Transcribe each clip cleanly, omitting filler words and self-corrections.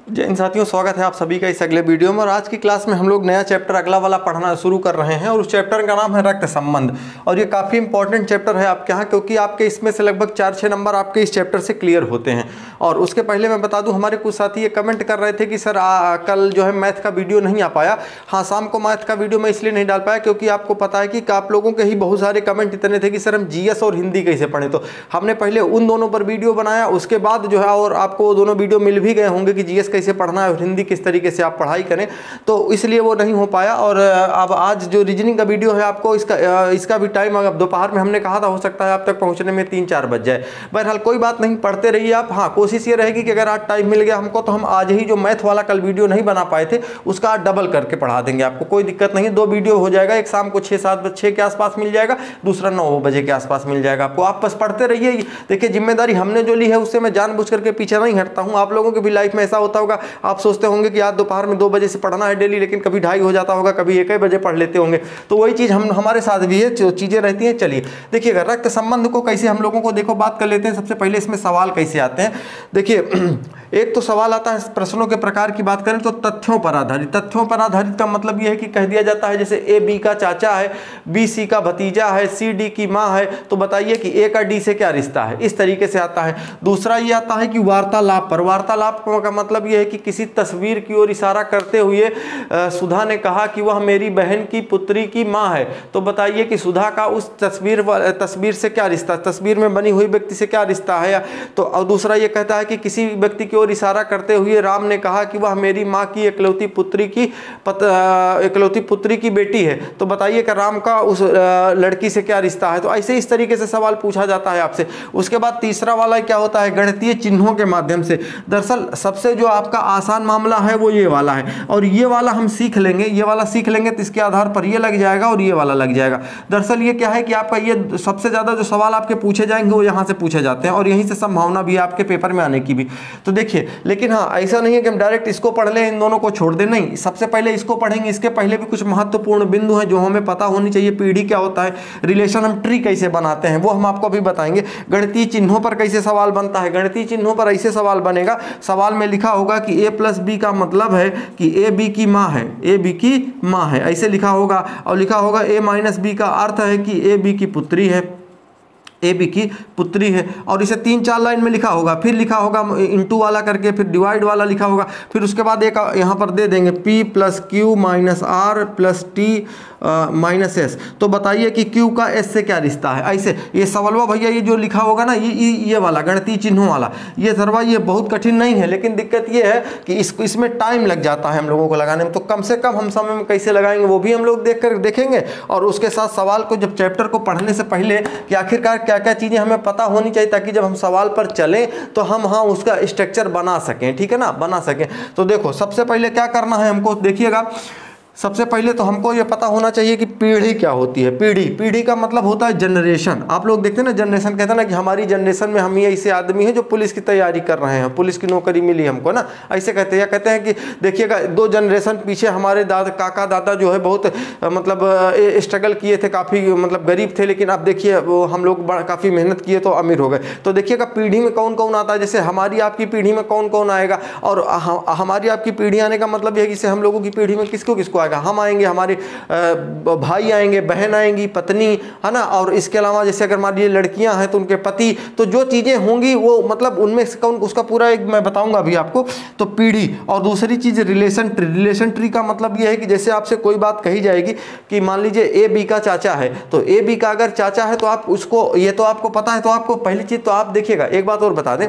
जय हिंद साथियों, स्वागत है आप सभी का इस अगले वीडियो में। और आज की क्लास में हम लोग नया चैप्टर अगला वाला पढ़ना शुरू कर रहे हैं और उस चैप्टर का नाम है रक्त संबंध। और ये काफ़ी इंपॉर्टेंट चैप्टर है आपके यहाँ, क्योंकि आपके इसमें से लगभग 4-6 नंबर आपके इस चैप्टर से क्लियर होते हैं। और उसके पहले मैं बता दूं, हमारे कुछ साथी ये कमेंट कर रहे थे कि सर कल जो है मैथ का वीडियो नहीं आ पाया। हाँ, शाम को मैथ का वीडियो मैं इसलिए नहीं डाल पाया क्योंकि आपको पता है कि आप लोगों के ही बहुत सारे कमेंट इतने थे कि सर हम जीएस और हिंदी कैसे पढ़ें। तो हमने पहले उन दोनों पर वीडियो बनाया, उसके बाद जो है और आपको वो दोनों वीडियो मिल भी गए होंगे कि जीएस कैसे पढ़ना है और हिंदी किस तरीके से आप पढ़ाई करें, तो इसलिए वो नहीं हो पाया। और अब आज जो रीजनिंग का वीडियो है आपको इसका भी टाइम अब दोपहर में हमने कहा था, हो सकता है आप तक पहुंचने में 3-4 बज जाए। बहरहाल कोई बात नहीं, पढ़ते रहिए आप। हाँ, कोशिश ये रहेगी कि अगर आज टाइम मिल गया हमको तो हम आज ही जो मैथ वाला कल वीडियो नहीं बना पाए थे उसका आज डबल करके पढ़ा देंगे आपको, कोई दिक्कत नहीं। 2 वीडियो हो जाएगा, एक शाम को 6 के आसपास मिल जाएगा, दूसरा 9 बजे के आसपास मिल जाएगा आपको। आप बस पढ़ते रहिए। देखिए, जिम्मेदारी हमने जो ली है उससे मैं जानबूझ करके पीछे नहीं हटता हूँ। आप लोगों की भी लाइफ में ऐसा होता होगा, आप सोचते होंगे कि आज दोपहर में 2 बजे से पढ़ना है डेली, लेकिन कभी 2:30 हो जाता होगा, कभी 1 बजे पढ़ लेते होंगे। तो वही चीज़ हमारे साथ भी है, जो चीज़ें रहती हैं। चलिए देखिएगा, रक्त संबंध को कैसे हम लोगों को देखो बात कर लेते हैं। सबसे पहले इसमें सवाल कैसे आते हैं, देखिए एक तो सवाल आता है, प्रश्नों के प्रकार की बात करें तो तथ्यों पर आधारित। तथ्यों पर आधारित का मतलब यह है कि कह दिया जाता है जैसे ए बी का चाचा है, बी सी का भतीजा है, सी डी की माँ है, तो बताइए कि ए का डी से क्या रिश्ता है, इस तरीके से आता है। दूसरा ये आता है कि वार्तालाप पर। वार्तालाप का मतलब यह है कि किसी तस्वीर की ओर इशारा करते हुए सुधा ने कहा कि वह मेरी बहन की पुत्री की माँ है, तो बताइए कि सुधा का उस तस्वीर से क्या रिश्ता, तस्वीर में बनी हुई व्यक्ति से क्या रिश्ता है। तो और दूसरा ये कहता है कि किसी व्यक्ति की ओर इशारा करते हुए राम ने कहा कि वह मेरी माँ की इकलौती पुत्री की बेटी है, तो बताइए कि राम का उस लड़की से क्या रिश्ता है। तो ऐसे इस तरीके से सवाल पूछा जाता है आपसे। उसके बाद तीसरा वाला क्या होता है, गणितीय चिन्हों के माध्यम से। दरअसल सबसे जो आपका आसान मामला है वो ये वाला है, और ये वाला हम सीख लेंगे, ये वाला सीख लेंगे तो इसके आधार पर ये लग जाएगा और ये वाला लग जाएगा। दरअसल ये क्या है कि आपका ये सबसे ज़्यादा जो सवाल आपके पूछे जाएंगे वो यहाँ से पूछे जाते हैं, और यहीं से संभावना भी है आपके पेपर में आने की भी। तो देखिए, लेकिन हाँ, ऐसा नहीं है कि हम डायरेक्ट इसको पढ़ लें, इन दोनों को छोड़ दें, नहीं। सबसे पहले इसको पढ़ेंगे, इसके पहले भी कुछ महत्वपूर्ण बिंदु हैं जो हमें पता होनी चाहिए। पीढ़ी क्या होता है, रिलेशन हम ट्री कैसे बनाते हैं वो हम आपको अभी बताएंगे। गणितीय चिन्हों पर कैसे सवाल बनता है, गणितीय चिन्हों पर ऐसे सवाल बनेगा, सवाल में लिखा होगा कि a + b का मतलब है कि a b की माँ है, a b की माँ है, ऐसे लिखा होगा। और लिखा होगा a - b का अर्थ है कि a b की पुत्री है, ए बी की पुत्री है। और इसे 3-4 लाइन में लिखा होगा, फिर लिखा होगा इंटू वाला करके, फिर डिवाइड वाला लिखा होगा, फिर उसके बाद एक यहाँ पर दे देंगे P + Q - R + T - S। तो बताइए कि Q का S से क्या रिश्ता है। ऐसे ये सवालवा भैया ये जो लिखा होगा ना, ये वाला गणितीय चिन्हों वाला, ये सरवा ये बहुत कठिन नहीं है, लेकिन दिक्कत ये है कि इसमें टाइम लग जाता है हम लोगों को लगाने में। तो कम से कम हम समय में कैसे लगाएंगे वो भी हम लोग देखेंगे। और उसके साथ सवाल को जब चैप्टर को पढ़ने से पहले कि आखिरकार क्या क्या चीज़ें हमें पता होनी चाहिए, ताकि जब हम सवाल पर चलें तो हम हाँ उसका स्ट्रक्चर बना सकें, ठीक है ना, बना सकें। तो देखो, सबसे पहले क्या करना है हमको, देखिएगा, सबसे पहले तो हमको ये पता होना चाहिए कि पीढ़ी क्या होती है। पीढ़ी का मतलब होता है जनरेशन। आप लोग देखते हैं ना, जनरेशन कहते हैं ना कि हमारी जनरेशन में हम ये ऐसे आदमी हैं जो पुलिस की तैयारी कर रहे हैं, पुलिस की नौकरी मिली हमको ना, ऐसे कहते हैं। या कहते हैं कि देखिएगा 2 जनरेशन पीछे हमारे काका दादा जो है बहुत मतलब स्ट्रगल किए थे, काफ़ी मतलब गरीब थे, लेकिन अब देखिए वो हम लोग काफ़ी मेहनत किए तो अमीर हो गए। तो देखिएगा पीढ़ी में कौन कौन आता है, जैसे हमारी आपकी पीढ़ी में कौन कौन आएगा, और हमारी आपकी पीढ़ी आने का मतलब यह है कि जैसे हम लोगों की पीढ़ी में किसको हम आएंगे, हमारे भाई आएंगे, बहन आएंगी, पत्नी है ना, और इसके अलावा जैसे अगर मान लीजिए लड़कियां हैं तो उनके पति, तो जो चीज़ें होंगी वो मतलब उनमें से कौन, उसका पूरा एक मैं बताऊंगा अभी आपको। तो पीढ़ी, और दूसरी चीज़ रिलेशन ट्री। रिलेशन ट्री का मतलब ये है कि जैसे आपसे कोई बात कही जाएगी कि मान लीजिए ए बी का चाचा है, तो ए बी का अगर चाचा है तो आप उसको, ये तो आपको पता है, तो आपको पहली चीज़ तो आप देखिएगा, एक बात और बता दें,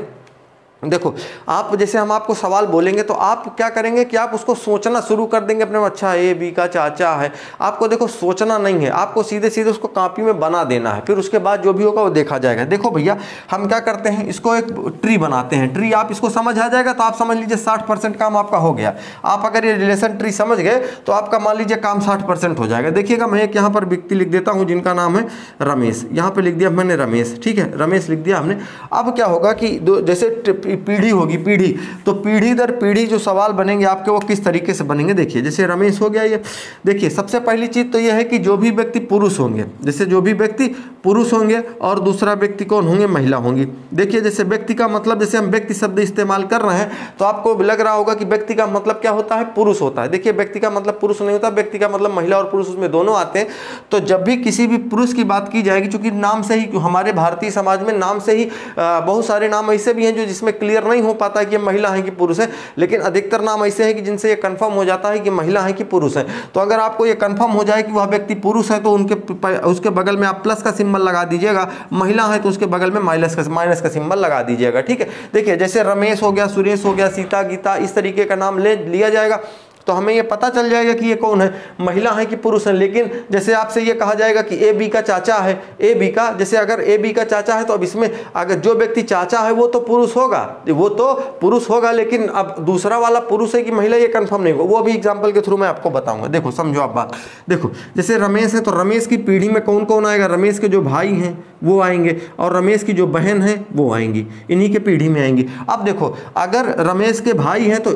देखो आप जैसे हम आपको सवाल बोलेंगे तो आप क्या करेंगे कि आप उसको सोचना शुरू कर देंगे अपने में, अच्छा ए बी का चाचा है। आपको देखो सोचना नहीं है, आपको सीधे सीधे उसको कॉपी में बना देना है, फिर उसके बाद जो भी होगा वो देखा जाएगा। देखो भैया, हम क्या करते हैं, इसको एक ट्री बनाते हैं। ट्री आप इसको समझ आ जाएगा तो आप समझ लीजिए 60% काम आपका हो गया। आप अगर ये रिलेशन ट्री समझ गए तो आपका मान लीजिए काम 60% हो जाएगा। देखिएगा, मैं एक यहाँ पर व्यक्ति लिख देता हूँ जिनका नाम है रमेश, यहाँ पर लिख दिया मैंने रमेश, ठीक है, रमेश लिख दिया हमने। अब क्या होगा कि जैसे पीढ़ी होगी, पीढ़ी, तो पीढ़ी दर पीढ़ी जो सवाल बनेंगे आपके वो किस तरीके से बनेंगे। देखिए जैसे रमेश हो गया ये, देखिए सबसे पहली चीज़ तो ये है कि जो भी व्यक्ति पुरुष होंगे, जैसे जो भी व्यक्ति पुरुष होंगे और दूसरा व्यक्ति कौन होंगे, महिला होंगी। देखिए जैसे व्यक्ति का मतलब, जैसे हम व्यक्ति शब्द इस्तेमाल कर रहे हैं तो आपको लग रहा होगा कि व्यक्ति का मतलब क्या होता है, पुरुष होता है। देखिए व्यक्ति का मतलब पुरुष नहीं होता, व्यक्ति का मतलब महिला और पुरुष उसमें दोनों आते हैं। तो जब भी किसी भी पुरुष की बात की जाएगी, चूंकि नाम से ही, हमारे भारतीय समाज में नाम से ही बहुत सारे नाम ऐसे भी हैं जो जिसमें क्लियर नहीं हो पाता है कि महिला है कि पुरुष है, लेकिन अधिकतर नाम ऐसे हैं कि जिनसे ये कंफर्म हो जाता है कि महिला है कि पुरुष है। तो अगर आपको ये कंफर्म हो जाए कि वह व्यक्ति पुरुष है तो उसके बगल में आप प्लस का सिंबल लगा दीजिएगा, महिला है तो उसके बगल में माइनस का सिंबल लगा दीजिएगा, ठीक है। देखिए जैसे रमेश हो गया, सुरेश हो गया, सीता, गीता, इस तरीके का नाम ले लिया जाएगा तो हमें ये पता चल जाएगा कि ये कौन है, महिला है कि पुरुष है। लेकिन जैसे आपसे ये कहा जाएगा कि ए बी का चाचा है, ए बी का, जैसे अगर ए बी का चाचा है तो अब इसमें अगर जो व्यक्ति चाचा है वो तो पुरुष होगा, वो तो पुरुष होगा, लेकिन अब दूसरा वाला पुरुष है कि महिला ये कंफर्म नहीं होगा, वो अभी एग्जाम्पल के थ्रू मैं आपको बताऊंगा। देखो समझो आप बात, देखो जैसे रमेश है तो रमेश की पीढ़ी में कौन कौन आएगा, रमेश के जो भाई हैं वो आएंगे और रमेश की जो बहन है वो आएंगी, इन्हीं के पीढ़ी में आएंगी। अब देखो अगर रमेश के भाई हैं तो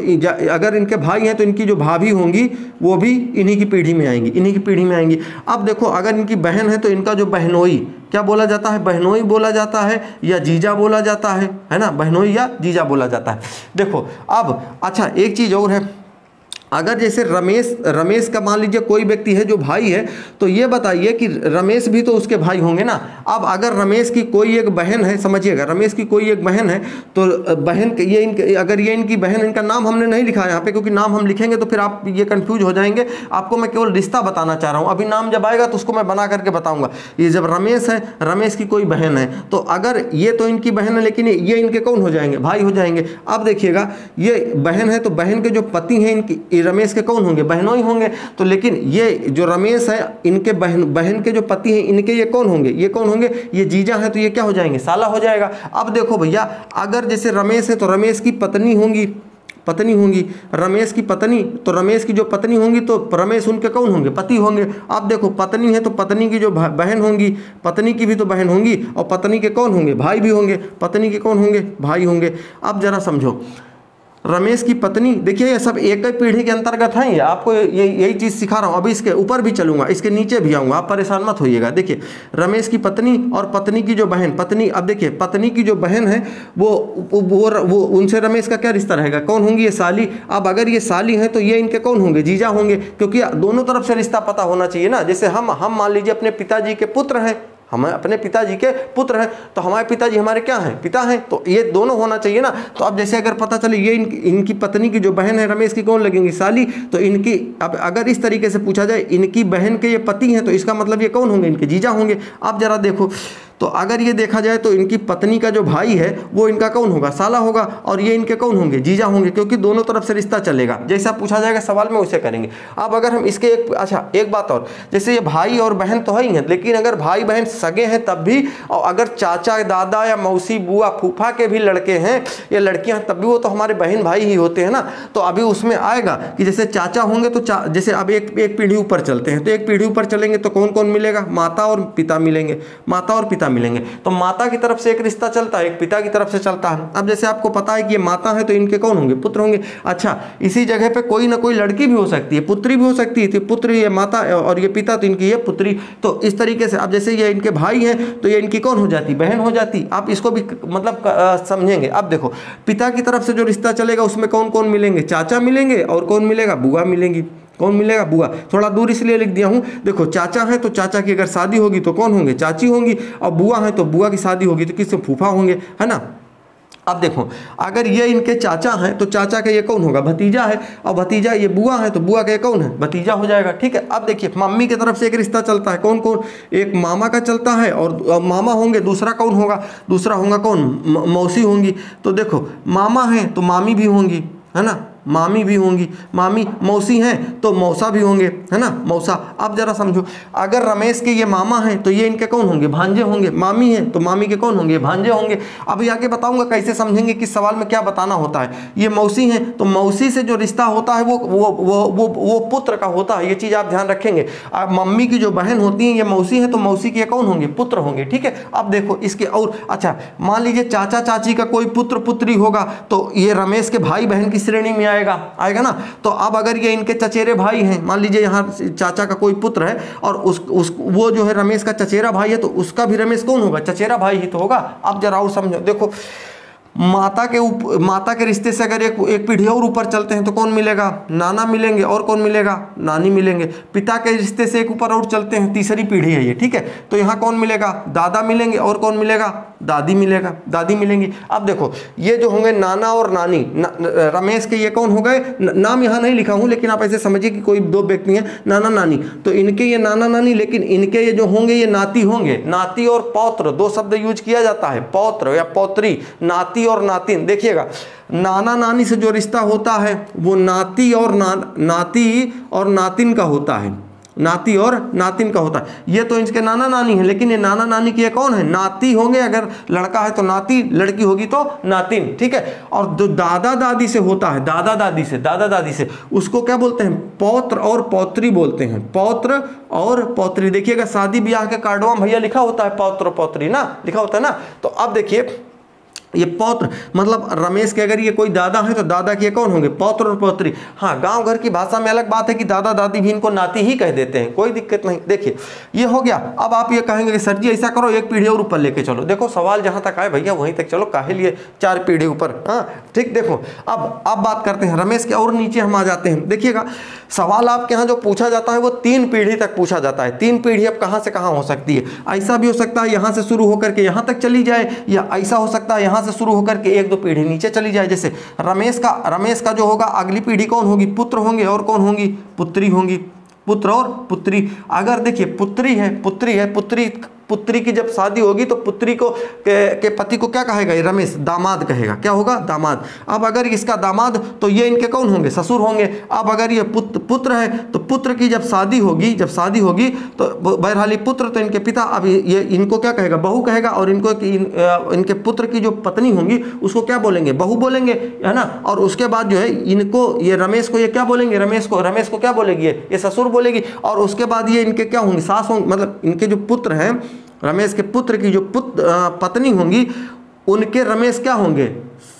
अगर इनके भाई हैं तो इनकी जो भाभी होंगी वो भी इन्हीं की पीढ़ी में आएंगी, इन्हीं की पीढ़ी में आएंगी। अब देखो अगर इनकी बहन है तो इनका जो बहनोई, क्या बोला जाता है, बहनोई बोला जाता है या जीजा बोला जाता है ना, बहनोई या जीजा बोला जाता है। देखो अब अच्छा एक चीज़ और है, अगर जैसे रमेश का मान लीजिए कोई व्यक्ति है जो भाई है, तो ये बताइए कि रमेश भी तो उसके भाई होंगे ना। अब अगर रमेश की कोई एक बहन है, समझिएगा रमेश की कोई एक बहन है तो बहन अगर ये इनकी बहन, इनका नाम हमने नहीं लिखा है यहाँ पे क्योंकि नाम हम लिखेंगे तो फिर आप ये कंफ्यूज हो जाएंगे। आपको मैं केवल रिश्ता बताना चाह रहा हूँ, अभी नाम जब आएगा तो उसको मैं बना करके बताऊँगा। ये जब रमेश है, रमेश की कोई बहन है तो अगर ये तो इनकी बहन है लेकिन ये इनके कौन हो जाएंगे, भाई हो जाएंगे। अब देखिएगा ये बहन है तो बहन के जो पति हैं इनकी रमेश के कौन होंगे, बहनों ही होंगे। तो लेकिन ये जो रमेश है इनके बहन के जो पति हैं इनके ये कौन होंगे, ये कौन होंगे, ये जीजा है तो ये क्या हो जाएंगे, साला हो जाएगा। अब देखो भैया अगर जैसे रमेश है तो रमेश की पत्नी होंगी, रमेश की पत्नी, तो रमेश की जो पत्नी होंगी तो रमेश उनके कौन होंगे, पति होंगे। अब देखो पत्नी है तो पत्नी की जो बहन होंगी, पत्नी की भी तो बहन होंगी और पत्नी के कौन होंगे, भाई भी होंगे, पत्नी के कौन होंगे, भाई होंगे। अब जरा समझो रमेश की पत्नी, देखिए ये सब एक ही पीढ़ी के अंतर्गत हैं, आपको यही चीज़ सिखा रहा हूँ। अभी इसके ऊपर भी चलूंगा, इसके नीचे भी आऊँगा, आप परेशान मत होइएगा। देखिए रमेश की पत्नी और पत्नी की जो बहन, पत्नी, अब देखिए पत्नी की जो बहन है वो उनसे रमेश का क्या रिश्ता रहेगा, कौन होंगी, ये साली। अब अगर ये साली हैं तो ये इनके कौन होंगे, जीजा होंगे, क्योंकि दोनों तरफ से रिश्ता पता होना चाहिए ना। जैसे हम मान लीजिए अपने पिताजी के पुत्र हैं, हम अपने पिताजी के पुत्र हैं तो हमारे पिताजी हमारे क्या हैं, पिता हैं, तो ये दोनों होना चाहिए ना। तो अब जैसे अगर पता चले ये इनकी पत्नी की जो बहन है रमेश की कौन लगेंगी, साली, तो इनकी, अब अगर इस तरीके से पूछा जाए इनकी बहन के ये पति हैं तो इसका मतलब ये कौन होंगे, इनके जीजा होंगे। अब जरा देखो तो अगर ये देखा जाए तो इनकी पत्नी का जो भाई है वो इनका कौन होगा, साला होगा, और ये इनके कौन होंगे, जीजा होंगे, क्योंकि दोनों तरफ से रिश्ता चलेगा। जैसा पूछा जाएगा सवाल में उसे करेंगे। अब अगर हम इसके एक बात और, जैसे ये भाई और बहन तो है ही हैं, लेकिन अगर भाई बहन सगे हैं तब भी, और अगर चाचा, दादा या मौसी, बुआ, फूफा के भी लड़के हैं या लड़कियां तब भी वो तो हमारे बहन भाई ही होते हैं ना। तो अभी उसमें आएगा कि जैसे चाचा होंगे तो जैसे अब एक पीढ़ी ऊपर चलते हैं, तो एक पीढ़ी ऊपर चलेंगे तो कौन कौन मिलेगा, माता और पिता मिलेंगे, माता और पिता मिलेंगे। तो माता की तरफ से एक रिश्ता चलता है, एक पिता की तरफ से चलता है। अब जैसे आपको पता है कि ये माता है तो इनके कौन होंगे, पुत्र होंगे। अच्छा इसी जगह पे कोई ना कोई लड़की भी हो सकती है, पुत्री भी हो सकती है, तो पुत्र ये माता और ये पिता तो इनकी ये पुत्री। तो इस तरीके से अब जैसे ये इनके भाई हैं तो ये इनकी कौन हो जाती, बहन हो जाती। आप इसको भी मतलब समझेंगे। अब देखो पिता की तरफ से जो रिश्ता चलेगा उसमें कौन कौन मिलेंगे, चाचा मिलेंगे और कौन मिलेगा, बुआ मिलेंगी। कौन मिलेगा, बुआ। थोड़ा दूर इसलिए लिख दिया हूँ, देखो चाचा है तो चाचा की अगर शादी होगी तो कौन होंगे, चाची होंगी, और बुआ है तो बुआ की शादी होगी तो किससे, फूफा होंगे, है ना। अब देखो अगर ये इनके चाचा हैं तो चाचा का ये कौन होगा, भतीजा है, और भतीजा ये बुआ है तो बुआ का ये कौन है, भतीजा हो जाएगा। ठीक है। अब देखिए मम्मी की तरफ से एक रिश्ता चलता है, कौन कौन, एक मामा का चलता है और मामा होंगे, दूसरा कौन होगा, दूसरा होगा कौन, मौसी होंगी। तो देखो मामा है तो मामी भी होंगी, है ना, मामी भी होंगी, मामी मौसी हैं तो मौसा भी होंगे, है ना, मौसा। अब जरा समझो, अगर रमेश के ये मामा हैं तो ये इनके कौन होंगे, भांजे होंगे, मामी हैं तो मामी के कौन होंगे, भांजे होंगे। अभी आगे बताऊंगा कैसे समझेंगे कि सवाल में क्या बताना होता है। ये मौसी हैं तो मौसी से जो रिश्ता होता है वो पुत्र का होता है, ये चीज आप ध्यान रखेंगे। अब मम्मी की जो बहन होती है ये मौसी है तो मौसी के कौन होंगे, पुत्र होंगे, ठीक है। अब देखो इसके और अच्छा, मान लीजिए चाचा चाची का कोई पुत्र पुत्री होगा तो ये रमेश के भाई बहन की श्रेणी में आएगा ना। तो अब अगर ये इनके चचेरे भाई हैं, मान लीजिए यहाँ चाचा का कोई पुत्र है और वो जो है रमेश का चचेरा भाई है तो उसका भी रमेश कौन होगा, चचेरा भाई ही तो होगा। अब जरा और समझो, देखो माता के रिश्ते से अगर एक पीढ़ी और ऊपर चलते हैं तो कौन मिलेगा, नाना मिलेंगे, और कौन मिलेगा, नानी मिलेंगे। पिता के रिश्ते से एक ऊपर और चलते हैं, तीसरी पीढ़ी है ये, ठीक है। तो यहाँ कौन मिलेगा, दादा मिलेंगे, और कौन मिलेगा, दादी मिलेंगी। अब देखो ये जो होंगे नाना और नानी, रमेश के ये कौन हो गए, नाम यहाँ नहीं लिखा हूँ लेकिन आप ऐसे समझिए कि कोई दो व्यक्ति हैं नाना नानी, तो इनके ये नाना नानी, लेकिन इनके ये जो होंगे ये नाती होंगे। नाती और पौत्र दो शब्द यूज किया जाता है, पौत्र या पौत्री, नाती और नातिन। देखिएगा नाना नानी से जो रिश्ता होता है वो नाती और नातिन का होता है, नाती और नातिन का होता है। ये तो इनके नाना नानी है, लेकिन ये नाना नानी के कौन है, नाती होंगे। अगर लड़का है तो नाती, लड़की होगी तो नातिन, ठीक है। और जो दादा दादी से होता है, दादा दादी से उसको क्या बोलते हैं, पौत्र और पौत्री बोलते हैं, पौत्र और पौत्री। देखिएगा शादी ब्याह के कार्डवा भैया लिखा होता है पौत्र पौत्री ना, लिखा होता है ना। तो अब देखिए ये पौत्र मतलब रमेश के अगर ये कोई दादा है तो दादा के कौन होंगे, पौत्र और पौत्री। हाँ, गांव घर की भाषा में अलग बात है कि दादा दादी भी इनको नाती ही कह देते हैं, कोई दिक्कत नहीं। देखिए ये हो गया। अब आप ये कहेंगे कि सर जी ऐसा करो एक पीढ़ी और ऊपर लेके चलो। देखो सवाल जहां तक आए भैया वहीं तक चलो, काहे लिए 4 पीढ़ी ऊपर, हाँ ठीक। देखो अब बात करते हैं रमेश के और नीचे हम आ जाते हैं। देखिएगा सवाल आपके यहाँ जो पूछा जाता है वो 3 पीढ़ी तक पूछा जाता है। 3 पीढ़ी अब कहाँ से कहाँ हो सकती है, ऐसा भी हो सकता है यहाँ से शुरू होकर के यहाँ तक चली जाए, या ऐसा हो सकता है यहाँ से शुरू होकर के 1-2 पीढ़ी नीचे चली जाए। जैसे रमेश का जो होगा अगली पीढ़ी कौन होगी, पुत्र होंगे, और कौन होंगी, पुत्री होंगी, पुत्र और पुत्री। अगर देखिए पुत्री की जब शादी होगी तो पुत्री को के पति को क्या कहेगा, रमेश दामाद कहेगा, क्या होगा, दामाद। अब अगर इसका दामाद तो ये इनके कौन होंगे, ससुर होंगे। अब अगर ये पुत्र है तो पुत्र की जब शादी होगी तो बहरहाली पुत्र तो इनके पिता, अब ये इनको क्या कहेगा, बहू कहेगा। और इनके पुत्र की जो पत्नी होंगी उसको क्या बोलेंगे, बहू बोलेंगे, है ना। और उसके बाद जो है इनको ये रमेश को ये क्या बोलेंगे, रमेश को क्या बोलेगी, ये ससुर बोलेगी। और उसके बाद ये इनके क्या होंगे, सास होंगे। मतलब इनके जो पुत्र हैं, रमेश के पुत्र की जो पत्नी होंगी उनके रमेश क्या होंगे,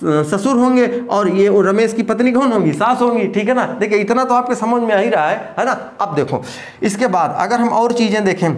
ससुर होंगे। और ये रमेश की पत्नी कौन होंगी, सास होंगी, ठीक है ना। देखिए इतना तो आपके समझ में आ ही रहा है ना। अब देखो इसके बाद अगर हम और चीज़ें देखें,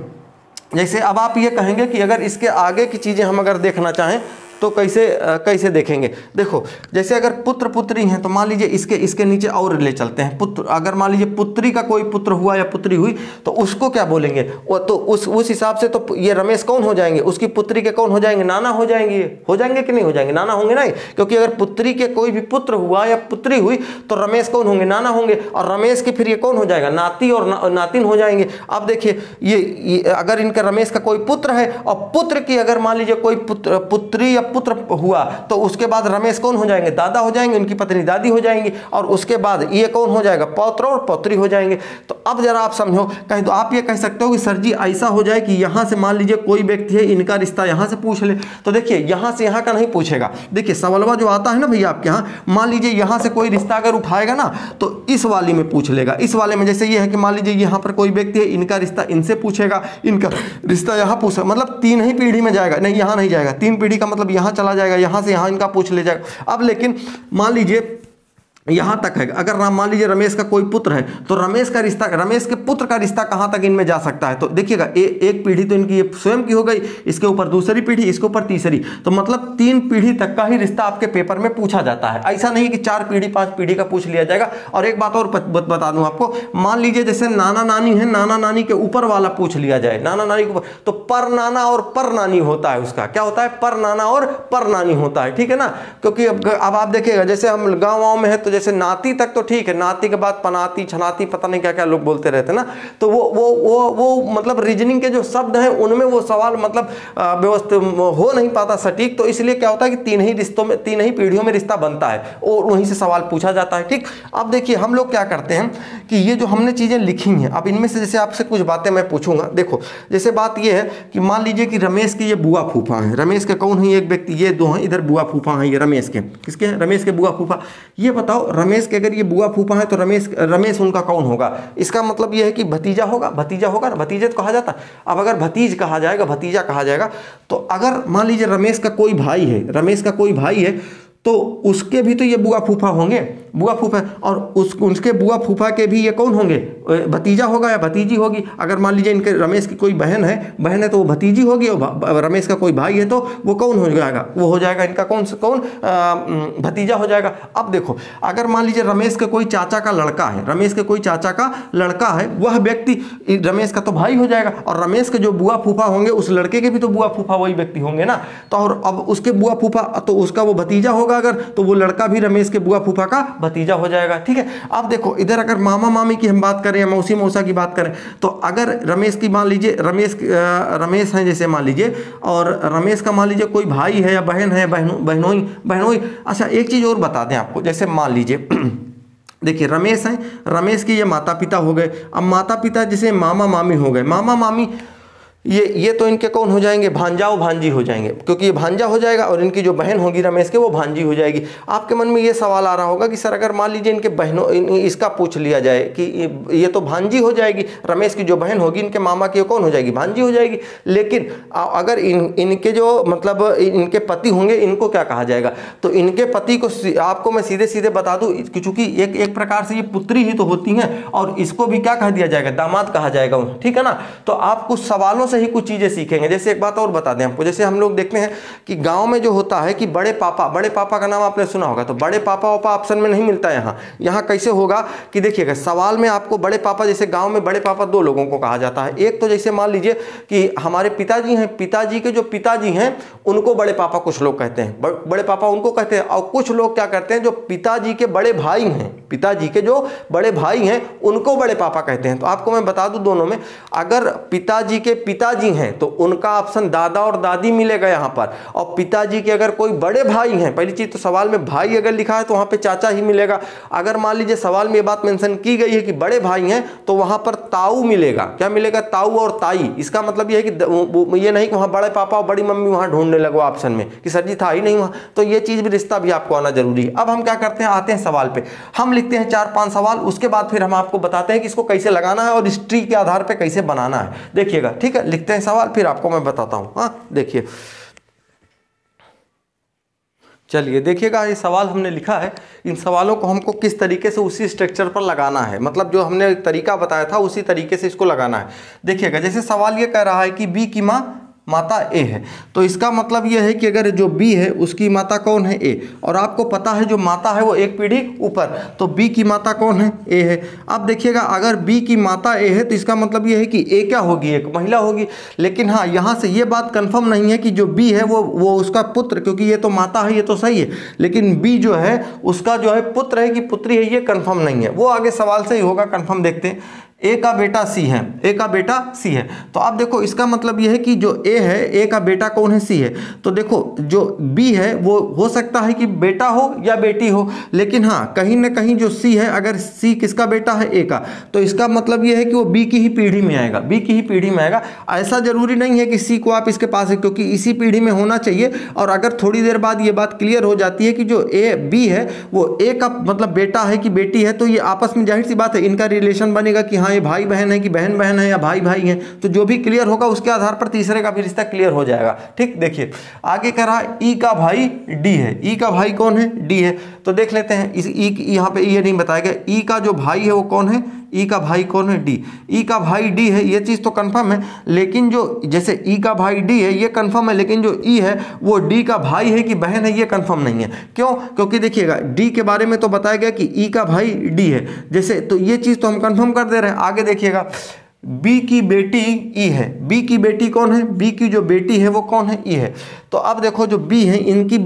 जैसे अब आप ये कहेंगे कि अगर इसके आगे की चीज़ें हम अगर देखना चाहें तो कैसे देखेंगे। देखो जैसे अगर पुत्र पुत्री हैं तो मान लीजिए इसके नीचे और ले चलते हैं। पुत्र, अगर मान लीजिए पुत्री का कोई पुत्र हुआ या पुत्री हुई तो उसको क्या बोलेंगे, तो उस हिसाब से तो ये रमेश कौन हो जाएंगे, उसकी पुत्री के कौन हो जाएंगे, नाना हो जाएंगे कि नहीं हो जाएंगे, नाना होंगे ना। क्योंकि अगर पुत्री के कोई भी पुत्र हुआ या पुत्री हुई तो रमेश कौन होंगे, नाना होंगे। और रमेश के फिर ये कौन हो जाएगा, नाती और नातिन हो जाएंगे। अब देखिए ये अगर इनका रमेश का कोई पुत्र है और पुत्र की अगर मान लीजिए कोई पुत्री या पुत्र हुआ तो उसके बाद रमेश कौन हो जाएंगे, दादा हो जाएंगे, उनकी पत्नी दादी हो जाएंगी। और उसके बाद ये कौन हो जाएगा, पौत्र और पौत्री हो जाएंगे। तो अब जरा आप समझो, कहीं तो आप ये कह सकते हो कि सर जी ऐसा हो जाए कि यहां से मान लीजिए कोई व्यक्ति है, इनका रिश्ता यहां से पूछ ले। तो देखिए यहां से यहां का नहीं पूछेगा। देखिए सवालवा जो आता है ना भैया आपके यहाँ, मान लीजिए यहां से कोई रिश्ता अगर उठाएगा ना तो इस वाली में पूछ लेगा। इस वाले में जैसे ये है कि मान लीजिए यहाँ पर कोई व्यक्ति है, इनका रिश्ता इनसे पूछेगा, इनका रिश्ता यहाँ पूछेगा। मतलब 3 ही पीढ़ी में जाएगा, नहीं यहाँ नहीं जाएगा। 3 पीढ़ी का मतलब यहाँ चला जाएगा, यहाँ से यहाँ इनका पूछ ले जाएगा। अब लेकिन मान लीजिए यहाँ तक है, अगर मान लीजिए रमेश का कोई पुत्र है तो रमेश के पुत्र का रिश्ता कहाँ तक इनमें जा सकता है। तो देखिएगा एक पीढ़ी तो इनकी ये स्वयं की हो गई, इसके ऊपर दूसरी पीढ़ी, इसके ऊपर तीसरी। तो मतलब 3 पीढ़ी तक का ही रिश्ता आपके पेपर में पूछा जाता है। ऐसा नहीं कि 4 पीढ़ी 5 पीढ़ी का पूछ लिया जाएगा। और एक बात और बता दूं आपको, मान लीजिए जैसे नाना नानी है, नाना नानी के ऊपर वाला पूछ लिया जाए, नाना नानी के ऊपर, तो पर नाना और पर नानी होता है। उसका क्या होता है, पर नाना और पर नानी होता है, ठीक है ना। क्योंकि अब आप देखिएगा जैसे हम गाँव में है तो जैसे नाती तक तो ठीक है, नाती के बाद पनाती छनाती पता नहीं क्या क्या लोग बोलते रहते ना, तो वो मतलब रीजनिंग के जो शब्द हैं उनमें वो सवाल मतलब व्यवस्थित हो नहीं पाता सटीक, तो इसलिए क्या होता है कि तीन ही रिश्तों में, तीन ही पीढ़ियों में रिश्ता बनता है और वहीं से सवाल पूछा जाता है। ठीक, अब देखिए हम लोग क्या करते हैं कि ये जो हमने चीज़ें लिखी हैं, अब इनमें से जैसे आपसे कुछ बातें मैं पूछूंगा। देखो जैसे बात ये है कि मान लीजिए कि रमेश के ये बुआ फूफा हैं, रमेश के कौन है एक व्यक्ति, ये दो हैं, इधर बुआ फूफा हैं, ये रमेश के, किसके हैं, रमेश के बुआ फूफा। ये बताओ रमेश के अगर ये बुआ फूफा है तो रमेश उनका कौन होगा? इसका मतलब ये है कि भतीजा होगा, भतीजा होगा ना, भतीजे तो कहा जाता है। अब अगर भतीज कहा जाएगा, भतीजा कहा जाएगा, तो अगर मान लीजिए रमेश का कोई भाई है, रमेश का कोई भाई है तो उसके भी तो ये बुआ फूफा होंगे, बुआ फूफा, और उसके बुआ फूफा के भी ये कौन होंगे, भतीजा होगा या भतीजी होगी। अगर मान लीजिए इनके रमेश की कोई बहन है तो वो भतीजी होगी, और रमेश का कोई भाई है तो वो कौन हो जाएगा, वो हो जाएगा इनका कौन भतीजा हो जाएगा। अब देखो अगर मान लीजिए रमेश के कोई चाचा का लड़का है, रमेश के कोई चाचा का लड़का है, वह व्यक्ति रमेश का तो भाई हो जाएगा, और रमेश के जो बुआ फूफा होंगे उस लड़के के भी तो बुआ फूफा वही व्यक्ति होंगे ना, तो और अब उसके बुआ फूफा तो उसका वो भतीजा होगा अगर, तो वो लड़का भी रमेश के बुआ फूफा का भतीजा हो जाएगा। ठीक है, अब देखो इधर अगर मामा मामी की हम बात करें या मौसी मौसा की बात करें, तो अगर रमेश की मान लीजिए रमेश है जैसे मान लीजिए, और रमेश का मान लीजिए कोई भाई है या बहन है, बहनोई। अच्छा एक चीज़ और बता दें आपको, जैसे मान लीजिए देखिए रमेश हैं, रमेश के ये माता पिता हो गए, अब माता पिता जैसे मामा मामी हो गए, मामा मामी ये तो इनके कौन हो जाएंगे, भांजा और भांजी हो जाएंगे, क्योंकि ये भांजा हो जाएगा और इनकी जो बहन होगी रमेश के वो भांजी हो जाएगी। आपके मन में ये सवाल आ रहा होगा कि सर अगर मान लीजिए इनके बहनों इसका पूछ लिया जाए कि ये तो भांजी हो जाएगी, रमेश की जो बहन होगी इनके मामा की कौन हो जाएगी, भांजी हो जाएगी, लेकिन अगर इनके जो मतलब इनके पति होंगे इनको क्या कहा जाएगा, तो इनके पति को आपको मैं सीधे सीधे बता दूँ, चूंकि एक प्रकार से ये पुत्री ही तो होती हैं और इसको भी क्या कह दिया जाएगा, दामाद कहा जाएगा। ठीक है ना, तो आप कुछ सवालों ही कुछ चीजें सीखेंगे। जैसे एक बात और बता दें आपको, जैसे हम लोग देखते हैं कि गांव में जो होता है कि बड़े पापा का नाम आपने सुना होगा, तो बड़े पापा ऑप्शन में नहीं मिलता है। यहाँ कैसे होगा कि देखिएगा सवाल में आपको बड़े पापा, जैसे गांव में बड़े पापा दो लोगों को कहा जाता है, एक तो जैसे मान लीजिए कि हमारे पिताजी हैं, पिताजी के जो पिताजी हैं उनको बड़े पापा कुछ लोग कहते हैं, बड़े पापा उनको कहते हैं, और कुछ लोग क्या करते हैं जो पिताजी के बड़े भाई हैं, पिताजी के जो बड़े भाई हैं उनको बड़े पापा कहते हैं। तो आपको मैं बता दूं दोनों में, अगर पिताजी के पिताजी हैं तो उनका ऑप्शन दादा और दादी मिलेगा यहाँ पर, और पिताजी के अगर कोई बड़े भाई हैं, पहली चीज तो सवाल में भाई अगर लिखा है तो वहां पे चाचा ही मिलेगा। अगर मान लीजिए सवाल में ये बात मेंशन की गई है कि बड़े भाई हैं तो वहां पर ताऊ मिलेगा। क्या मिलेगा, ताऊ और ताई। इसका मतलब ये है कि ये नहीं कि वहां बड़े पापा और बड़ी मम्मी वहां ढूंढने लगो ऑप्शन में कि सर जी था ही नहीं वहां, तो ये चीज भी रिश्ता भी आपको आना जरूरी है। अब हम क्या करते हैं, आते हैं सवाल पे, हम लिखते हैं 4-5 सवाल, उसके बाद फिर हम आपको बताते हैं कि इसको कैसे लगाना है और हिस्ट्री के आधार पर कैसे बनाना है। देखिएगा, ठीक है, लिखते हैं सवाल फिर आपको मैं बताता हूं। हाँ देखिए, चलिए देखिएगा, ये सवाल हमने लिखा है, इन सवालों को हमको किस तरीके से उसी स्ट्रक्चर पर लगाना है, मतलब जो हमने तरीका बताया था उसी तरीके से इसको लगाना है। देखिएगा, जैसे सवाल ये कह रहा है कि बी की माता ए है, तो इसका मतलब यह है कि अगर जो बी है उसकी माता कौन है, ए, और आपको पता है जो माता है वो एक पीढ़ी ऊपर, तो बी की माता कौन है, ए है। अब देखिएगा अगर बी की माता ए है तो इसका मतलब यह है कि ए क्या होगी, एक महिला होगी। लेकिन हाँ, यहाँ से ये बात कंफर्म नहीं है कि जो बी है वो उसका पुत्र, क्योंकि ये तो माता है, ये तो सही है, लेकिन बी जो है उसका जो है पुत्र है कि पुत्री है, ये कंफर्म नहीं है, वो आगे सवाल से ही होगा, कंफर्म देखते हैं। ए का बेटा सी है, ए का बेटा सी है, तो आप देखो इसका मतलब यह है कि जो ए है, ए का बेटा कौन है, सी है। तो देखो जो बी है वो हो सकता है कि बेटा हो या बेटी हो, लेकिन हाँ कहीं ना कहीं जो सी है, अगर सी किसका बेटा है, ए का, तो इसका मतलब यह है कि वो बी की ही पीढ़ी में आएगा, बी की ही पीढ़ी में आएगा। ऐसा जरूरी नहीं है कि सी को आप इसके पास है, क्योंकि इसी पीढ़ी में होना चाहिए। और अगर थोड़ी देर बाद ये बात क्लियर हो जाती है कि जो ए बी है वो ए का मतलब बेटा है कि बेटी है, तो ये आपस में जाहिर सी बात है इनका रिलेशन बनेगा कि हाँ ये भाई बहन है कि बहन बहन है या भाई भाई है, तो जो भी क्लियर होगा उसके आधार पर तीसरे का भी रिश्ता क्लियर हो जाएगा। ठीक, देखिए आगे कह रहा है ई का भाई डी है, ई का भाई कौन है, डी है। तो देख लेते हैं इस ई, यहाँ पे ये नहीं बताया गया, ई का जो भाई है वो कौन है, ई का भाई कौन है, डी। ई का भाई डी है, ये चीज़ तो कंफर्म है, लेकिन जो जैसे ई का भाई डी है ये कंफर्म है, लेकिन जो ई है वो डी का भाई है कि बहन है ये कंफर्म नहीं है। क्यों, क्योंकि देखिएगा डी के बारे में तो बताया गया कि ई का भाई डी है, जैसे तो ये चीज़ तो हम कंफर्म कर दे रहे हैं। आगे देखिएगा, बी की बेटी ई है, बी की बेटी कौन है, बी की जो बेटी है वो कौन है, ई है। तो अब देखो जो बी है इनकी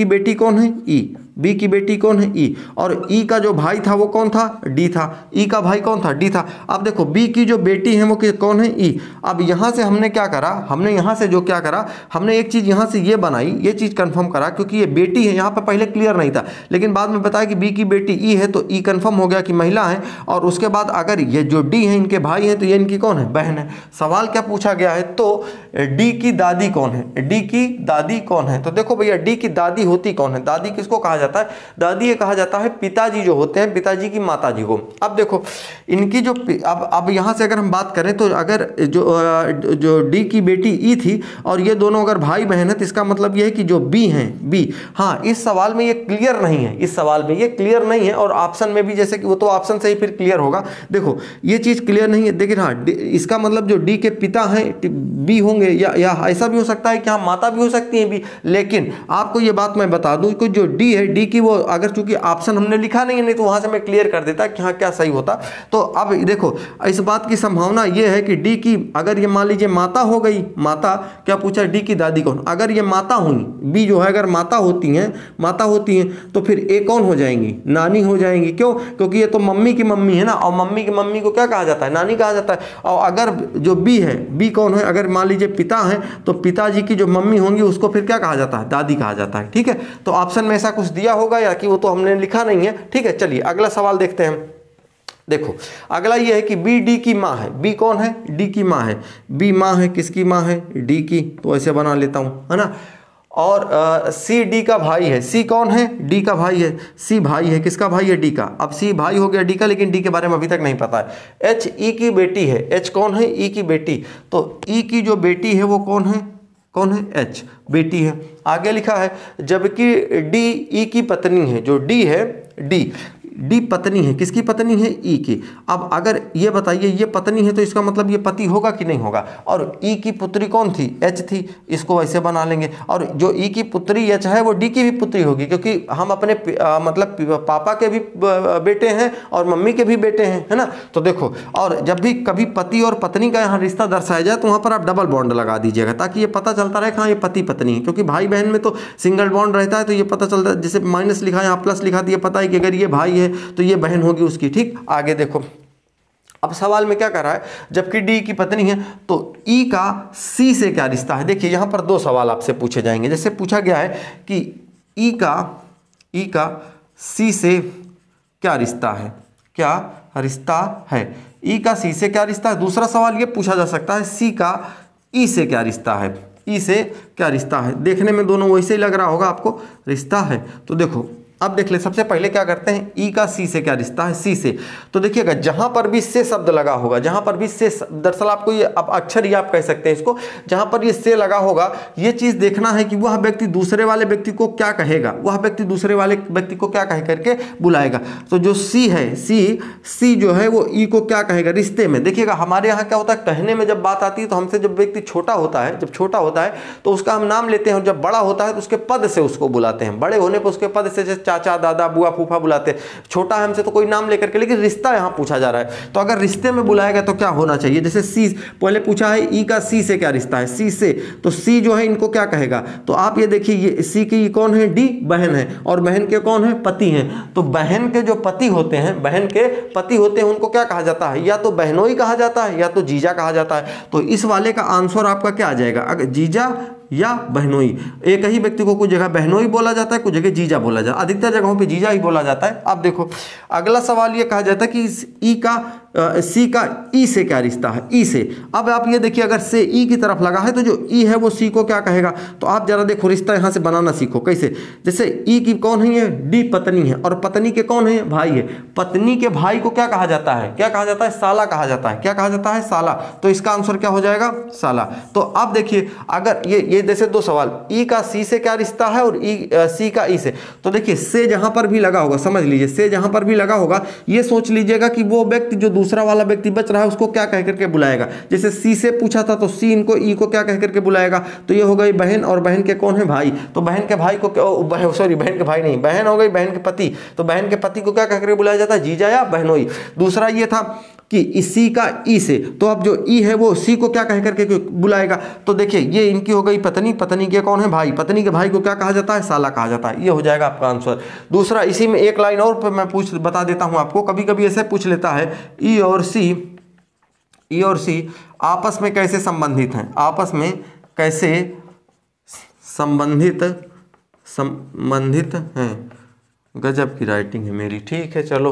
बेटी कौन है, ई, बी की बेटी कौन है ई, और ई का जो भाई था वो कौन था डी था, ई का भाई कौन था डी था। अब देखो बी की जो बेटी है वो कौन है ई। अब यहाँ से हमने क्या करा, हमने यहाँ से जो क्या करा, हमने एक चीज़ यहाँ से ये बनाई, ये चीज़ कंफर्म करा क्योंकि ये बेटी है, यहाँ पर पहले क्लियर नहीं था लेकिन बाद में बताया कि बी की बेटी ई है तो ई कंफर्म हो गया कि महिला है। और उसके बाद अगर ये जो डी है इनके भाई हैं तो ये इनकी कौन है बहन है। सवाल क्या पूछा गया है, तो डी की दादी कौन है, डी की दादी कौन है। तो देखो भैया डी की दादी होती कौन है, दादी किसको कहा जाता है, दादी ये कहा जाता है पिताजी जो होते हैं, पिताजी की माताजी को। अब देखो इनकी जो अब यहाँ से अगर हम बात करें तो अगर जो डी की बेटी ई थी और ये दोनों अगर भाई बहन है तो इसका मतलब ये है कि जो बी हैं बी, हाँ इस सवाल में ये क्लियर नहीं है, इस सवाल में ये क्लियर नहीं है और ऑप्शन में भी जैसे कि वो तो ऑप्शन से ही फिर क्लियर होगा। देखो ये चीज़ क्लियर नहीं है लेकिन हाँ इसका मतलब जो डी के पिता हैं बी होंगे या ऐसा भी हो सकता है कि हाँ माता भी हो सकती है बी। लेकिन आपको ये बात मैं बता दूं कि जो डी है डी की वो अगर चूंकि ऑप्शन हमने लिखा नहीं है, नहीं तो वहां से मैं क्लियर कर देता कि हाँ क्या सही होता। तो अब देखो इस बात की संभावना ये है कि डी की अगर ये मान लीजिए माता हो गई, माता क्या पूछा डी की दादी कौन, अगर ये माता हुई बी जो है अगर माता होती हैं तो फिर ए कौन हो जाएंगी, नानी हो जाएंगी। क्यों, क्योंकि ये तो मम्मी की मम्मी है ना, और मम्मी की मम्मी को क्या कहा जाता है, नानी कहा जाता है। और अगर जो बी है, बी कौन है, अगर मान लीजिए पिता है तो पिताजी की जो मम्मी होंगी उसको फिर क्या कहा जाता है, दादी कहा जाता है। ठीक है, तो ऑप्शन में ऐसा कुछ दिया होगा या कि वो तो हमने लिखा नहीं है। ठीक है, चलिए अगला सवाल देखते हैं। देखो अगला ये है कि बी डी की माँ है, बी कौन है, डी की माँ है, बी माँ है, किसकी माँ है, डी की, तो ऐसे बना लेता हूँ है ना। और सी डी का भाई है, सी कौन है, डी का भाई है, सी भाई है, किसका भाई है, डी का। अब सी भाई हो गया डी का, लेकिन डी के बारे में अभी तक नहीं पता है। एच ई की बेटी है, एच कौन है, ई की बेटी, तो ई की जो बेटी है वो कौन है, कौन है, एच बेटी है। आगे लिखा है जबकि डी ई की पत्नी है, जो डी है डी पत्नी है, किसकी पत्नी है, ई की। अब अगर ये बताइए ये पत्नी है तो इसका मतलब ये पति होगा कि नहीं होगा। और ई की पुत्री कौन थी, एच थी, इसको वैसे बना लेंगे। और जो ई की पुत्री एच है वो डी की भी पुत्री होगी, क्योंकि हम अपने मतलब पापा के भी बेटे हैं और मम्मी के भी बेटे हैं, है ना। तो देखो, और जब भी कभी पति और पत्नी का यहाँ रिश्ता दर्शाया जाए तो वहाँ पर आप डबल बॉन्ड लगा दीजिएगा, ताकि ये पता चलता रहे कि हाँ ये पति पत्नी है। क्योंकि भाई बहन में तो सिंगल बॉन्ड रहता है, तो ये पता चलता है, जैसे माइनस लिखा है यहाँ प्लस लिखा, तो ये पता है कि अगर ये भाई है तो ये बहन होगी उसकी। ठीक, आगे देखो अब सवाल में क्या कर रहा है, जबकि डी की पत्नी है तो ई का सी से क्या रिश्ता है। देखिए यहाँ पर दो सवाल आपसे पूछे जाएंगे। जैसे पूछा गया है कि ई का सी से क्या रिश्ता है, क्या रिश्ता है, ई का सी से क्या रिश्ता है। दूसरा सवाल ये पूछा जा सकता है सी का ई से क्या रिश्ता है, ई से क्या रिश्ता है। देखने में दोनों वैसे ही लग रहा होगा आपको, रिश्ता है। तो देखो अब देख ले, सबसे पहले क्या करते हैं, ई का सी से क्या रिश्ता है, सी से। तो देखिएगा जहां पर भी से शब्द लगा होगा, जहां पर भी से, दरअसल आपको ये अब अक्षर ही आप कह सकते हैं इसको, जहां पर ये से लगा होगा, ये चीज देखना है कि वह व्यक्ति दूसरे वाले व्यक्ति को क्या कहेगा, वह व्यक्ति दूसरे वाले व्यक्ति को क्या कह करके बुलाएगा। तो जो सी है, सी जो है वो ई को क्या कहेगा रिश्ते में। देखिएगा हमारे यहाँ क्या होता है, कहने में जब बात आती है तो हमसे जब व्यक्ति छोटा होता है, जब छोटा होता है तो उसका हम नाम लेते हैं, और जब बड़ा होता है तो उसके पद से उसको बुलाते हैं। बड़े होने पर उसके पद से चाचा दादा बुआ फूफा बुलाते हैं, छोटा है हमसे तो कोई नाम लेकर के, लेकिन रिश्ता यहां पूछा जा रहा है। तो अगर रिश्ते में बुलाएगा तो क्या होना चाहिए, जैसे सी पहले पूछा है ई का सी से क्या रिश्ता है, सी से, तो सी जो है इनको क्या कहेगा। तो आप ये देखिए ये सी की कौन है, डी बहन है, और बहन के कौन है, पति हैं। तो बहन के जो पति होते हैं, बहन के पति होते हैं, उनको क्या कहा जाता है, या तो बहनोई कहा जाता है या तो जीजा कहा जाता है। तो इस वाले का आंसर आपका क्या आ जाएगा, अगर जीजा या बहनोई। एक ही व्यक्ति को कुछ जगह बहनोई बोला जाता है, कुछ जगह जीजा बोला जाता है, अधिकतर जगहों पे जीजा ही बोला जाता है। अब देखो अगला सवाल ये कहा जाता है कि ई का सी का ई से क्या रिश्ता है, ई से। अब आप ये देखिए अगर से ई की तरफ लगा है तो जो ई है वो सी को क्या कहेगा। तो आप जरा देखो रिश्ता यहाँ से बनाना सीखो कैसे। जैसे ई की कौन है, ये डी पत्नी है, और पत्नी के कौन है, भाई है। पत्नी के भाई को क्या कहा जाता है, क्या कहा जाता है, साला कहा जाता है। क्या कहा जाता है, साला। तो इसका आंसर क्या हो जाएगा, साला। तो अब देखिए अगर ये जैसे दो सवाल, ई का सी से क्या रिश्ता है और ई सी का ई से। तो देखिए से जहां पर भी लगा होगा, समझ लीजिए से जहां पर भी लगा होगा, ये सोच लीजिएगा कि वो व्यक्ति जो दूसरा वाला व्यक्ति बच रहा है उसको क्या कह करके बुलाएगा। जैसे सी से पूछा था तो सी इनको ई को क्या कह करके बुलाएगा। तो ये हो गई बहन, और बहन के कौन है, भाई। तो बहन के भाई को सॉरी बहन के भाई नहीं, बहन हो गई बहन के पति। तो बहन के पति को क्या कह करके बुलाया जाता है, जीजा या बहनोई। दूसरा ये था कि सी का ई से, तो अब जो ई है वो सी को क्या कह करके बुलाएगा। तो देखिए ये इनकी हो गई पत्नी, पत्नी के कौन है भाई, पत्नी के भाई को क्या कहा जाता है, साला कहा जाता है। ये हो जाएगा आपका आंसर। दूसरा, इसी में एक लाइन और मैं बता देता हूं आपको, कभी कभी ऐसे पूछ लेता है ई और सी आपस में कैसे संबंधित हैं, आपस में कैसे संबंधित हैं। गजब की राइटिंग है मेरी, ठीक है। चलो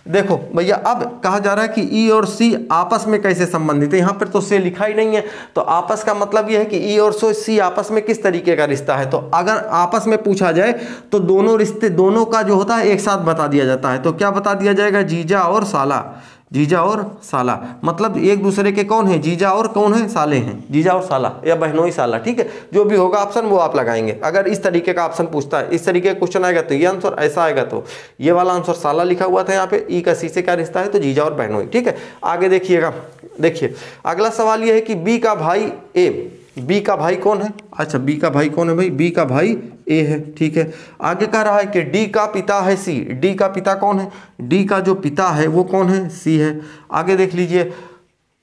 देखो भैया, अब कहा जा रहा है कि ई और सी आपस में कैसे संबंधित है। यहाँ पर तो से लिखा ही नहीं है, तो आपस का मतलब यह है कि ई और सी आपस में किस तरीके का रिश्ता है। तो अगर आपस में पूछा जाए तो दोनों रिश्ते, दोनों का जो होता है एक साथ बता दिया जाता है। तो क्या बता दिया जाएगा, जीजा और साला, जीजा और साला, मतलब एक दूसरे के कौन है, जीजा और कौन है, साले हैं, जीजा और साला या बहनोई साला, ठीक है। जो भी होगा ऑप्शन वो आप लगाएंगे। अगर इस तरीके का ऑप्शन पूछता है, इस तरीके का क्वेश्चन आएगा तो ये आंसर, ऐसा आएगा तो ये वाला आंसर। साला लिखा हुआ था यहाँ पे, ई का सी से क्या रिश्ता है, तो जीजा और बहनोई, ठीक है। आगे देखिएगा, देखिए अगला सवाल ये है कि बी का भाई ए, बी का भाई कौन है, अच्छा बी का भाई कौन है भाई, बी का भाई ए है, ठीक है। आगे कह रहा है कि डी का पिता है सी, डी का पिता कौन है, डी का जो पिता है वो कौन है, सी है। आगे देख लीजिए,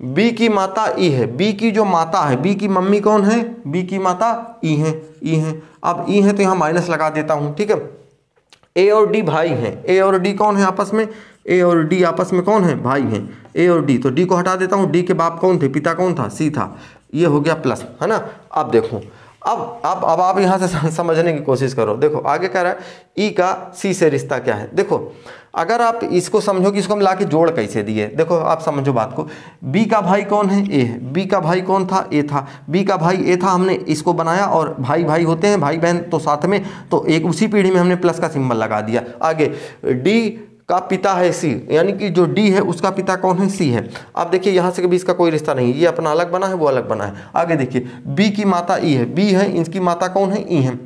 बी की माता ई है, बी की जो माता है, बी की मम्मी कौन है, बी की माता ई है, ई है। अब ई है तो यहाँ माइनस लगा देता हूँ, ठीक है। ए और डी भाई हैं, ए और डी कौन है आपस में, ए और डी आपस में कौन है, भाई हैं, ए और डी। तो डी को हटा देता हूँ, डी के बाप कौन थे, पिता कौन था, सी था। ये हो गया प्लस, है ना। अब देखो, अब आप यहाँ से समझने की कोशिश करो। देखो आगे कह रहा है ई का सी से रिश्ता क्या है। देखो अगर आप इसको समझो कि इसको हम ला के जोड़ कैसे दिए, देखो आप समझो बात को। बी का भाई कौन है, ए है, बी का भाई कौन था, ए था, बी का भाई ए था, हमने इसको बनाया और भाई भाई होते हैं, भाई बहन तो साथ में, तो एक उसी पीढ़ी में हमने प्लस का सिंबल लगा दिया। आगे डी का पिता है सी, यानी कि जो डी है उसका पिता कौन है, सी है। अब देखिए यहाँ से कभी इसका कोई रिश्ता नहीं, ये अपना अलग बना है, वो अलग बना है। आगे देखिए, बी की माता ई है, बी है, इनकी माता कौन है, ई है।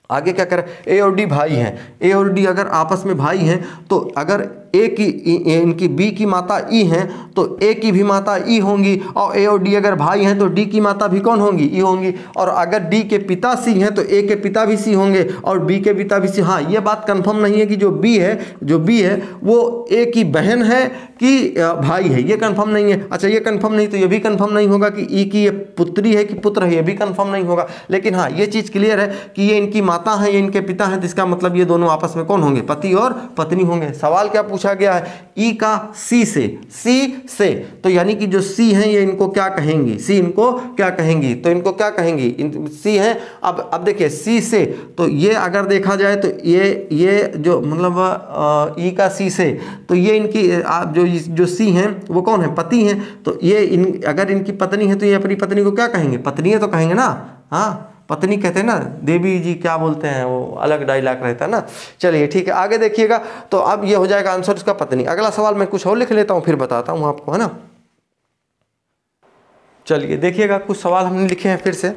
आगे क्या कर, ए और डी भाई हैं, ए और डी अगर आपस में भाई हैं तो अगर ए की इनकी बी की माता ई हैं तो ए की भी माता ई होंगी, और ए और डी अगर भाई हैं तो डी की माता भी कौन होंगी, ई होंगी। और अगर डी के पिता सी हैं तो ए के पिता भी सी होंगे और बी के पिता भी सी। हाँ, ये बात कंफर्म नहीं है कि जो बी है वो ए की बहन है कि भाई है, ये कंफर्म नहीं है। अच्छा ये कंफर्म नहीं तो ये भी कंफर्म नहीं होगा कि ई की ये पुत्री है कि पुत्र है, ये भी कंफर्म नहीं होगा। लेकिन हाँ ये चीज़ क्लियर है कि ये इनकी माता है, ये इनके पिता हैं, तो इसका मतलब ये दोनों आपस में कौन होंगे, पति और पत्नी होंगे। सवाल क्या पूछा गया है, ई का सी से, तो यानी कि जो सी हैं ये इनको क्या कहेंगी, सी इनको क्या कहेंगी, तो इनको क्या कहेंगी, सी हैं। अब देखिए सी से, तो ये अगर देखा जाए तो ये जो मतलब ई का सी से, तो ये इनकी जो सी हैं वो कौन है, पति हैं। तो ये अगर इनकी पत्नी है तो ये अपनी पत्नी को क्या कहेंगे, पत्नी है तो कहेंगे ना, हाँ पत्नी कहते हैं ना, देवी जी क्या बोलते हैं, वो अलग डायलॉग रहता है ना। चलिए ठीक है, आगे देखिएगा। तो अब ये हो जाएगा आंसर इसका पत्नी। अगला सवाल मैं कुछ और लिख लेता हूँ फिर बताता हूँ आपको, है ना। चलिए देखिएगा, कुछ सवाल हमने लिखे हैं फिर से।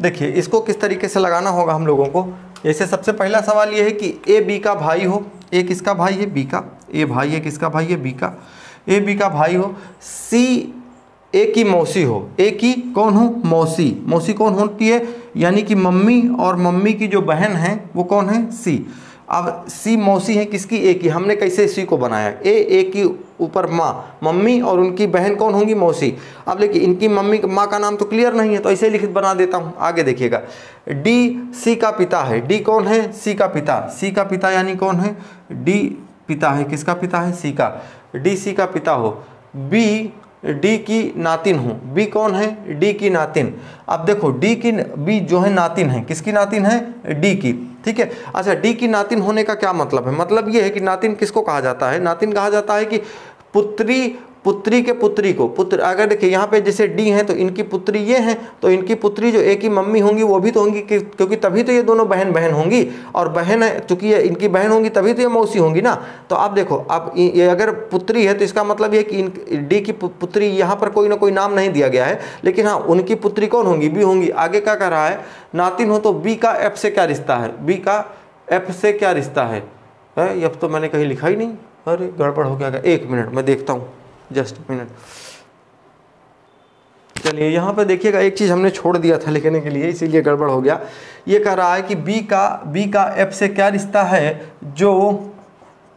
देखिए इसको किस तरीके से लगाना होगा हम लोगों को। जैसे सबसे पहला सवाल ये है कि ए बी का भाई हो, ए किसका भाई है, बी का, ए भाई है किसका भाई है, बी का, ए बी का भाई हो, सी ए की मौसी हो, ए की कौन हो, मौसी, मौसी कौन होती है, यानी कि मम्मी, और मम्मी की जो बहन है वो कौन है, सी। अब सी मौसी है किसकी, ए की। हमने कैसे सी को बनाया, ए की ऊपर माँ, मम्मी, और उनकी बहन कौन होंगी, मौसी। अब देखिए इनकी मम्मी माँ का नाम तो क्लियर नहीं है तो ऐसे लिखित बना देता हूँ। आगे देखिएगा, डी सी का पिता है, डी कौन है, सी का पिता, सी का पिता यानी कौन है, डी पिता है, किसका पिता है, सी का, डी सी का पिता हो। बी डी की नातिन हो, बी कौन है, डी की नातिन। अब देखो बी जो है नातिन है, किसकी नातिन है, डी की, ठीक है। अच्छा डी की नातिन होने का क्या मतलब है, मतलब ये है कि नातिन किसको कहा जाता है, नातिन कहा जाता है कि पुत्री के पुत्री को, पुत्र। अगर देखिए यहाँ पे जैसे डी हैं तो इनकी पुत्री ये हैं, तो इनकी पुत्री जो एक ही मम्मी होंगी वो भी तो होंगी, क्योंकि तभी तो ये दोनों बहन होंगी, और बहन है चूंकि ये इनकी बहन होंगी तभी तो ये मौसी होंगी ना। तो अब देखो, अब ये अगर पुत्री है तो इसका मतलब ये कि डी की पुत्री, यहाँ पर कोई ना कोई नाम नहीं दिया गया है, लेकिन हाँ उनकी पुत्री कौन होंगी, बी होंगी। आगे क्या कह रहा है, नातिन हो तो बी का एफ से क्या रिश्ता है, बी का एफ से क्या रिश्ता है, एफ तो मैंने कहीं लिखा ही नहीं, अरे गड़बड़ हो गया। एक मिनट मैं देखता हूँ, जस्ट मिनट। चलिए यहाँ पे देखिएगा, एक चीज़ हमने छोड़ दिया था लिखने के लिए, इसीलिए गड़बड़ हो गया। ये कह रहा है कि बी का एफ से क्या रिश्ता है, जो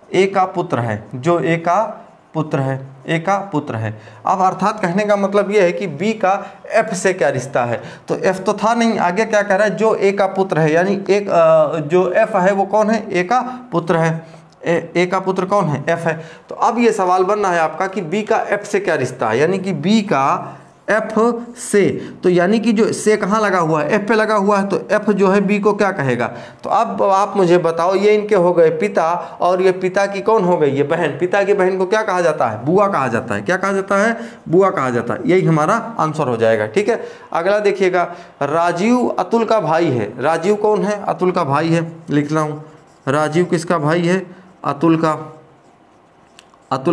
ए का पुत्र है, जो ए का पुत्र है, ए का पुत्र है। अब अर्थात कहने का मतलब ये है कि बी का एफ से क्या रिश्ता है, तो एफ तो था नहीं, आगे क्या कह रहा है, जो ए का पुत्र है, यानी एक जो एफ है वो कौन है, ए का पुत्र है। ए का पुत्र कौन है, एफ है। तो अब ये सवाल बनना है आपका कि बी का एफ से क्या रिश्ता है, यानी कि बी का एफ से, तो यानी कि जो से कहाँ लगा हुआ है, एफ पे लगा हुआ है, तो एफ जो है बी को क्या कहेगा। तो अब आप मुझे बताओ, ये इनके हो गए पिता और ये पिता की कौन हो गई, ये बहन। पिता की बहन को क्या कहा जाता है, बुआ कहा जाता है। क्या कहा जाता है, बुआ कहा जाता है। यही हमारा आंसर हो जाएगा। ठीक है, अगला देखिएगा, राजीव अतुल का भाई है। राजीव कौन है, अतुल का भाई है। लिख रहा हूँ, राजीव किसका भाई है, अतुल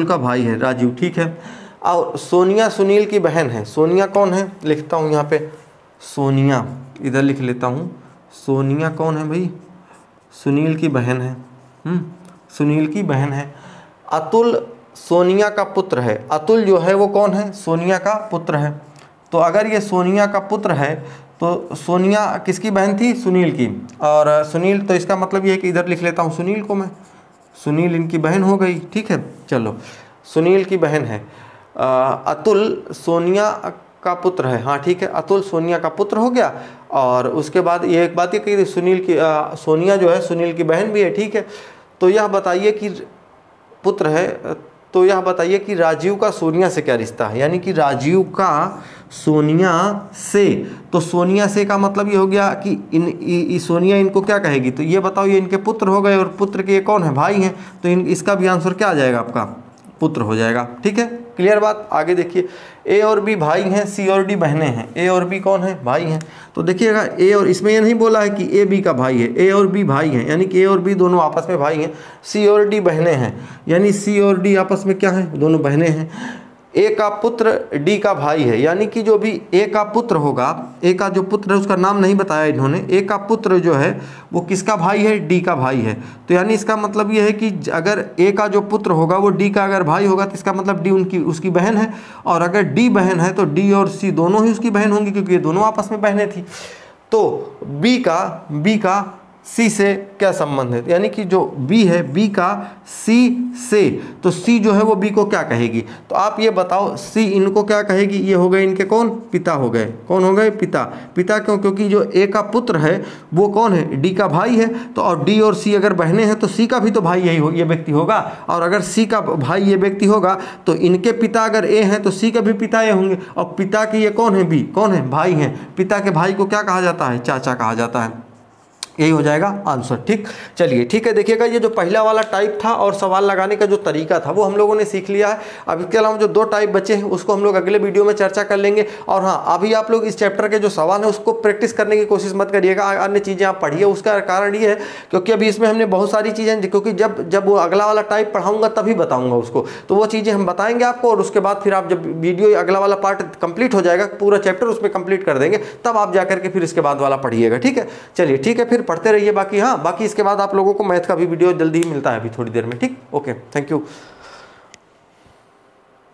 का भाई है राजीव। ठीक है, और सोनिया सुनील की बहन है। सोनिया कौन है, लिखता हूँ यहाँ पे, सोनिया इधर लिख लेता हूँ। सोनिया कौन है भाई, सुनील की बहन है। सुनील की बहन है। अतुल सोनिया का पुत्र है। अतुल जो है वो कौन है, सोनिया का पुत्र है। तो अगर ये सोनिया का पुत्र है तो सोनिया किसकी बहन थी, सुनील की। और सुनील, तो इसका मतलब ये है कि इधर लिख लेता हूँ सुनील को मैं, सुनील इनकी बहन हो गई। ठीक है, चलो सुनील की बहन है। अतुल सोनिया का पुत्र है। हाँ ठीक है, अतुल सोनिया का पुत्र हो गया। और उसके बाद ये एक बात ये कही, सुनील की सोनिया जो है सुनील की बहन भी है। ठीक है, तो यह बताइए कि पुत्र है, तो यह बताइए कि राजीव का सोनिया से क्या रिश्ता है, यानी कि राजीव का सोनिया से। तो सोनिया से का मतलब ये हो गया कि सोनिया इनको क्या कहेगी, तो ये बताओ, ये इनके पुत्र हो गए और पुत्र के ये कौन है, भाई हैं। तो इसका भी आंसर क्या आ जाएगा, आपका पुत्र हो जाएगा। ठीक है, क्लियर बात। आगे देखिए, ए और बी भाई हैं, सी और डी बहनें हैं। ए और बी कौन है, भाई हैं। तो देखिएगा, ए और, इसमें ये नहीं बोला है कि ए बी का भाई है, ए और बी भाई हैं, यानी कि ए और बी दोनों आपस में भाई हैं। सी और डी बहनें हैं, यानी सी और डी आपस में क्या हैं, दोनों बहनें हैं। ए का पुत्र डी का भाई है, यानी कि जो भी ए का पुत्र होगा, ए का जो पुत्र है उसका नाम नहीं बताया इन्होंने, ए का पुत्र जो है वो किसका भाई है, डी का भाई है। तो यानी इसका मतलब ये है कि अगर ए का जो पुत्र होगा वो डी का अगर भाई होगा तो इसका मतलब डी उसकी बहन है। और अगर डी बहन है तो डी और सी दोनों ही उसकी बहन होंगी, क्योंकि ये दोनों आपस में बहनें थी। तो बी का सी से क्या संबंध है, यानी कि जो बी है, बी का सी से, तो सी जो है वो बी को क्या कहेगी। तो आप ये बताओ, सी इनको क्या कहेगी, ये हो गए इनके कौन, पिता हो गए। कौन हो गए, पिता। पिता क्यों, क्योंकि जो ए का पुत्र है वो कौन है, डी का भाई है। तो और डी और सी अगर बहनें हैं तो सी का भी तो भाई ये व्यक्ति होगा, और अगर सी का भाई ये व्यक्ति होगा तो इनके पिता अगर ए हैं तो सी के भी पिता ये होंगे। और पिता के ये कौन है, बी कौन है, भाई हैं। पिता के भाई को क्या कहा जाता है, चाचा कहा जाता है। यही हो जाएगा आंसर। ठीक, चलिए ठीक है, देखिएगा ये जो पहला वाला टाइप था और सवाल लगाने का जो तरीका था वो हम लोगों ने सीख लिया है। अब इसके अलावा जो दो टाइप बचे हैं उसको हम लोग अगले वीडियो में चर्चा कर लेंगे। और हाँ, अभी आप लोग इस चैप्टर के जो सवाल है उसको प्रैक्टिस करने की कोशिश मत करिएगा, अन्य चीज़ें आप पढ़िए। उसका कारण ये है क्योंकि अभी इसमें हमने बहुत सारी चीज़ें, क्योंकि जब वो अगला वाला टाइप पढ़ाऊँगा तभी बताऊँगा उसको, तो वो चीज़ें हम बताएंगे आपको। और उसके बाद फिर आप जब वीडियो अगला वाला पार्ट कंप्लीट हो जाएगा, पूरा चैप्टर उसमें कंप्लीट कर देंगे, तब आप जाकर के फिर इसके बाद वाला पढ़िएगा। ठीक है, चलिए ठीक है, फिर पढ़ते रहिए। बाकी हाँ, बाकी इसके बाद आप लोगों को मैथ का भी वीडियो जल्दी ही मिलता है अभी थोड़ी देर में। ठीक, ओके, थैंक यू।